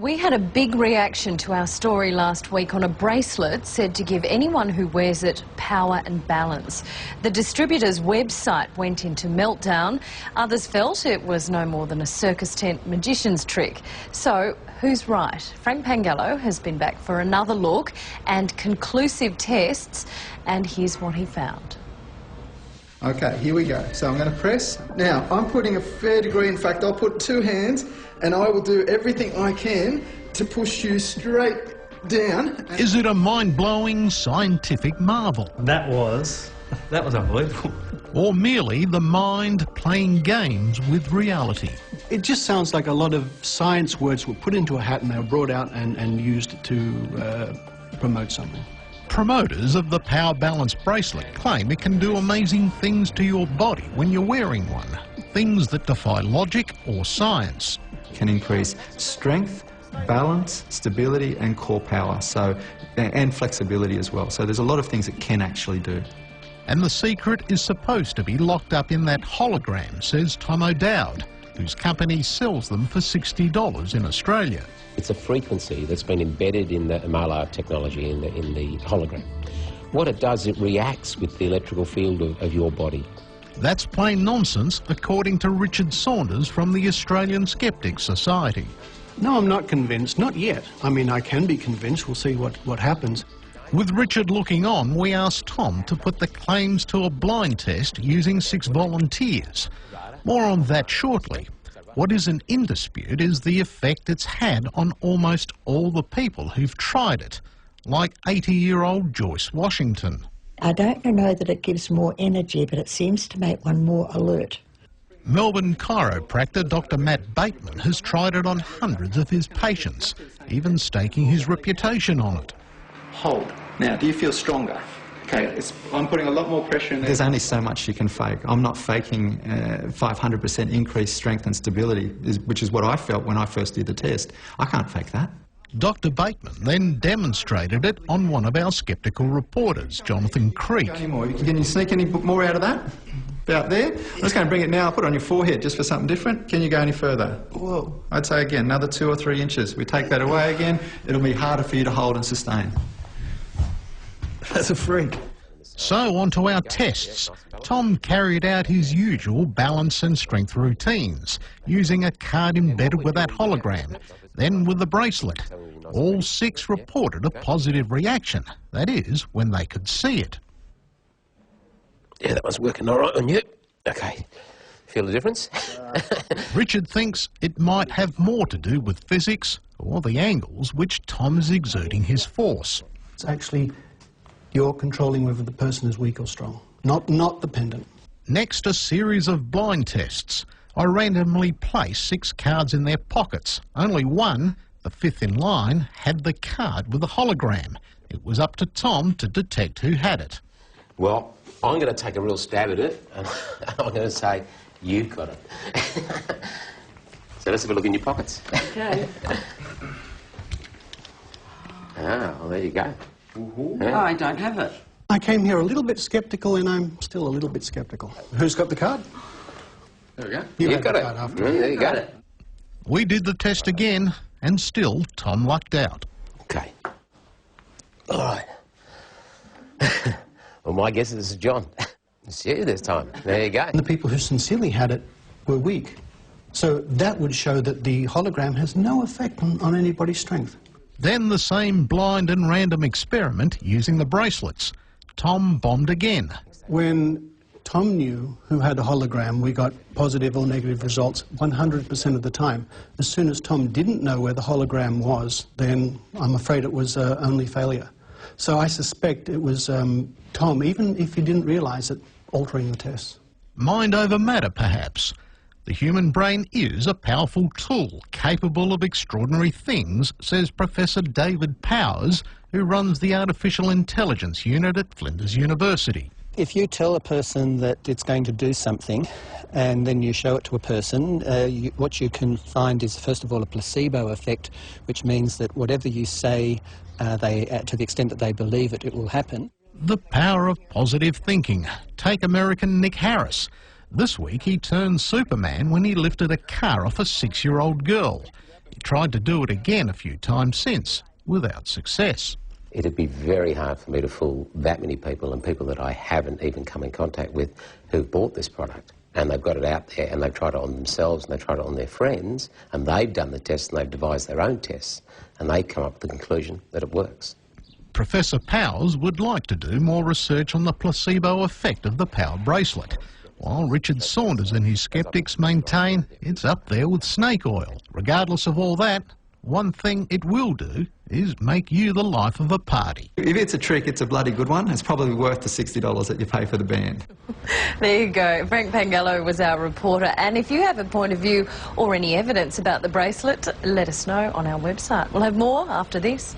We had a big reaction to our story last week on a bracelet said to give anyone who wears it power and balance. The distributor's website went into meltdown. Others felt it was no more than a circus tent magician's trick. So, who's right? Frank Pangallo has been back for another look and conclusive tests, and here's what he found. Okay, here we go. So I'm going to press. Now, I'm putting a fair degree, in fact, I'll put two hands and I will do everything I can to push you straight down. Is it a mind-blowing scientific marvel? That was unbelievable. Or merely the mind playing games with reality? It just sounds like a lot of science words were put into a hat and they were brought out and used to promote something. Promoters of the Power Balance bracelet claim it can do amazing things to your body when you're wearing one. Things that defy logic or science. Can increase strength, balance, stability and core power, and flexibility as well. So there's a lot of things it can actually do. And the secret is supposed to be locked up in that hologram, says Tom O'Dowd, whose company sells them for $60 in Australia. It's a frequency that's been embedded in the Mylar technology, in the hologram. What it does, it reacts with the electrical field of your body. That's plain nonsense, according to Richard Saunders from the Australian Skeptics Society. No, I'm not convinced. Not yet. I mean, I can be convinced. We'll see what happens. With Richard looking on, we asked Tom to put the claims to a blind test using 6 volunteers. More on that shortly. What isn't in dispute is the effect it's had on almost all the people who've tried it, like 80-year-old Joyce Washington. I don't know that it gives more energy, but it seems to make one more alert. Melbourne chiropractor Dr. Matt Bateman has tried it on hundreds of his patients, even staking his reputation on it. Hold. Now, do you feel stronger? Okay, I'm putting a lot more pressure in there. There's only so much you can fake. I'm not faking 500% increased strength and stability, which is what I felt when I first did the test. I can't fake that. Dr. Bateman then demonstrated it on one of our sceptical reporters, Jonathan Creek. Can you sneak any more out of that? About there? I'm just going to bring it now, I'll put it on your forehead just for something different. Can you go any further? Whoa. I'd say again, another 2 or 3 inches. We take that away again, it'll be harder for you to hold and sustain. That's a freak. So on to our tests. Tom carried out his usual balance and strength routines, using a card embedded with that hologram, then with the bracelet. All 6 reported a positive reaction, that is, when they could see it. Yeah, that one's working all right on you. Okay. Feel the difference? Richard thinks it might have more to do with physics or the angles which Tom is exerting his force. It's actually you're controlling whether the person is weak or strong, not the pendant. Next, a series of blind tests. I randomly placed 6 cards in their pockets. Only one, the 5th in line, had the card with the hologram. It was up to Tom to detect who had it. Well, I'm going to take a real stab at it, and I'm going to say, you got it. So let's have a look in your pockets. Okay. Well, there you go. Yeah. Oh, I don't have it. I came here a little bit sceptical and I'm still a little bit sceptical. Who's got the card? There we go. You've got it. There you go. We did the test again, and still Tom lucked out. Okay. All right. Well, my guess is this is John. It's you this time. There you go. And the people who sincerely had it were weak. So that would show that the hologram has no effect on anybody's strength. Then the same blind and random experiment using the bracelets. Tom bombed again. When Tom knew who had a hologram, we got positive or negative results 100% of the time. As soon as Tom didn't know where the hologram was, then I'm afraid it was only failure. So I suspect it was Tom, even if he didn't realise it, altering the tests. Mind over matter, perhaps. The human brain is a powerful tool, capable of extraordinary things, says Professor David Powers, who runs the Artificial Intelligence Unit at Flinders University. If you tell a person that it's going to do something and then you show it to a person, what you can find is, first of all, a placebo effect, which means that whatever you say, to the extent that they believe it, it will happen. The power of positive thinking. Take American Nick Harris. This week he turned Superman when he lifted a car off a 6-year-old girl. He tried to do it again a few times since, without success. It'd be very hard for me to fool that many people, and people that I haven't even come in contact with, who've bought this product. And they've got it out there, and they've tried it on themselves, and they've tried it on their friends, and they've done the tests, and they've devised their own tests, and they come up with the conclusion that it works. Professor Powers would like to do more research on the placebo effect of the power bracelet, while Richard Saunders and his skeptics maintain it's up there with snake oil. Regardless of all that, one thing it will do is make you the life of a party. If it's a trick, it's a bloody good one. It's probably worth the $60 that you pay for the band. There you go. Frank Pangello was our reporter. And if you have a point of view or any evidence about the bracelet, let us know on our website. We'll have more after this.